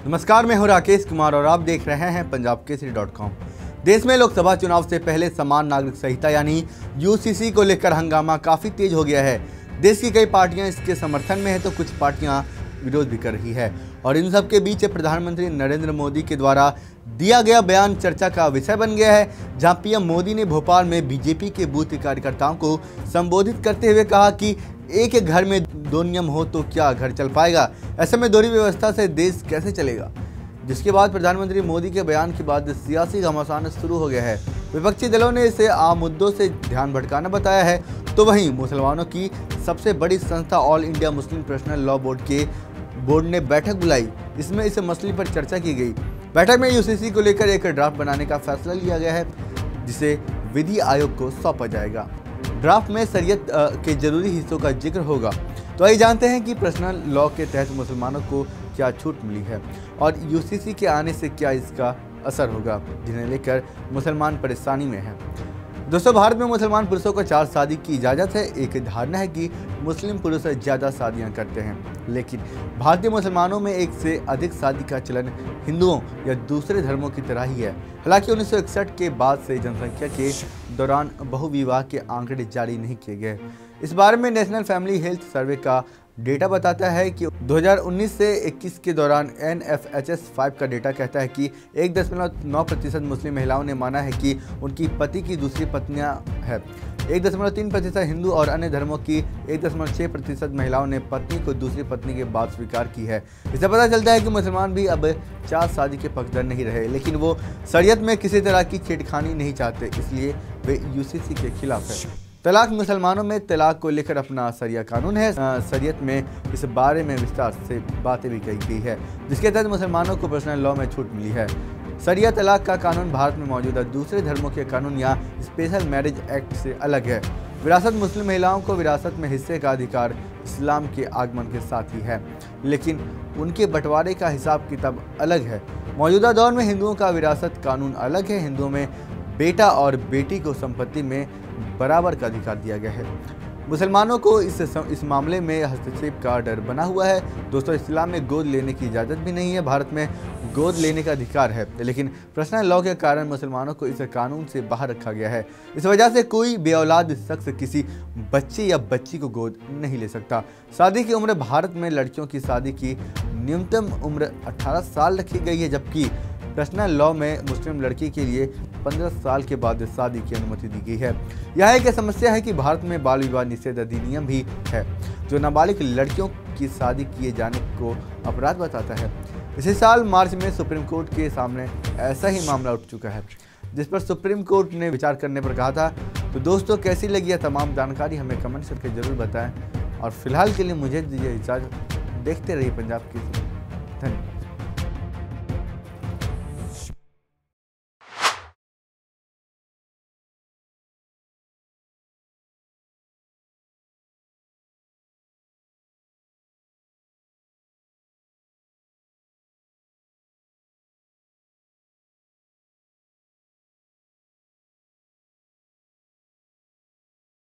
नमस्कार, मैं हूं राकेश कुमार और आप देख रहे हैं पंजाबकेसरी.com। देश में लोकसभा चुनाव से पहले समान नागरिक संहिता यानी यूसीसी को लेकर हंगामा काफ़ी तेज हो गया है। देश की कई पार्टियां इसके समर्थन में है तो कुछ पार्टियां विरोध भी कर रही है और इन सब के बीच प्रधानमंत्री नरेंद्र मोदी के द्वारा दिया गया बयान चर्चा का विषय बन गया है, जहां पीएम मोदी ने भोपाल में बीजेपी के बूथ कार्यकर्ताओं को संबोधित करते हुए कहा कि एक घर में दो नियम हो तो क्या घर चल पाएगा। ऐसे में दोहरी व्यवस्था से देश कैसे चलेगा। जिसके बाद प्रधानमंत्री मोदी के बयान के बाद सियासी घमासान शुरू हो गया है। विपक्षी दलों ने इसे आम मुद्दों से ध्यान भटकाना बताया है, तो वहीं मुसलमानों की सबसे बड़ी संस्था all India Muslim personal law board ने बैठक बुलाई। इसमें इस मसले पर चर्चा की गई। बैठक में यूसीसी को लेकर एक ड्राफ्ट बनाने का फैसला लिया गया है, जिसे विधि आयोग को सौंपा जाएगा। ड्राफ्ट में शरीयत के जरूरी हिस्सों का जिक्र होगा। तो आइए जानते हैं कि पर्सनल लॉ के तहत मुसलमानों को क्या छूट मिली है और यूसीसी के आने से क्या इसका असर होगा, जिन्हें लेकर मुसलमान परेशानी में हैं। दोस्तों, भारत में मुसलमान पुरुषों को 4 शादी की इजाज़त है। एक धारणा है कि मुस्लिम पुरुष ज़्यादा शादियां करते हैं, लेकिन भारतीय मुसलमानों में एक से अधिक शादी का चलन हिंदुओं या दूसरे धर्मों की तरह ही है। हालांकि 1961 के बाद से जनसंख्या के दौरान बहुविवाह के आंकड़े जारी नहीं किए गए। इस बारे में नेशनल फैमिली हेल्थ सर्वे का डेटा बताता है कि 2019 से 21 के दौरान NFHS 5 का डेटा कहता है कि 1.9% मुस्लिम महिलाओं ने माना है कि उनकी पति की दूसरी पत्नियां हैं। 1.3% हिंदू और अन्य धर्मों की 1.6% महिलाओं ने पत्नी को दूसरी पत्नी के बाद स्वीकार की है। इससे पता चलता है कि मुसलमान भी अब 4 शादी के पक्षधर नहीं रहे, लेकिन वो शरीयत में किसी तरह की छेड़खानी नहीं चाहते, इसलिए वे यूसीसी के खिलाफ है। तलाक मुसलमानों में तलाक को लेकर अपना शरिया कानून है। शरीयत में इस बारे में विस्तार से बातें भी कही गई है, जिसके तहत मुसलमानों को पर्सनल लॉ में छूट मिली है। शरिया तलाक का कानून भारत में मौजूदा दूसरे धर्मों के कानून या स्पेशल मैरिज एक्ट से अलग है। विरासत मुस्लिम महिलाओं को विरासत में हिस्से का अधिकार इस्लाम के आगमन के साथ ही है, लेकिन उनके बंटवारे का हिसाब किताब अलग है। मौजूदा दौर में हिंदुओं का विरासत कानून अलग है। हिंदुओं में बेटा और बेटी को संपत्ति में बराबर का अधिकार दिया गया है। मुसलमानों को इस मामले में हस्तक्षेप का डर बना हुआ है। दोस्तों, इस्लाम में गोद लेने की इजाज़त भी नहीं है। भारत में गोद लेने का अधिकार है, लेकिन पर्सनल लॉ के कारण मुसलमानों को इस कानून से बाहर रखा गया है। इस वजह से कोई बेऔलाद शख्स किसी बच्चे या बच्ची को गोद नहीं ले सकता। शादी की उम्र भारत में लड़कियों की शादी की न्यूनतम उम्र 18 साल रखी गई है, जबकि पर्सनल लॉ में मुस्लिम लड़की के लिए 15 साल के बाद शादी की अनुमति दी गई है। यह एक समस्या है कि भारत में बाल विवाह निषेध अधिनियम भी है, जो नाबालिग लड़कियों की शादी किए जाने को अपराध बताता है। इसी साल मार्च में सुप्रीम कोर्ट के सामने ऐसा ही मामला उठ चुका है, जिस पर सुप्रीम कोर्ट ने विचार करने पर कहा था। तो दोस्तों, कैसी लगी यह तमाम जानकारी हमें कमेंट करके जरूर बताएं और फिलहाल के लिए मुझे दीजिए इजाज़त। देखते रहिए पंजाब केसरी। धन्यवाद।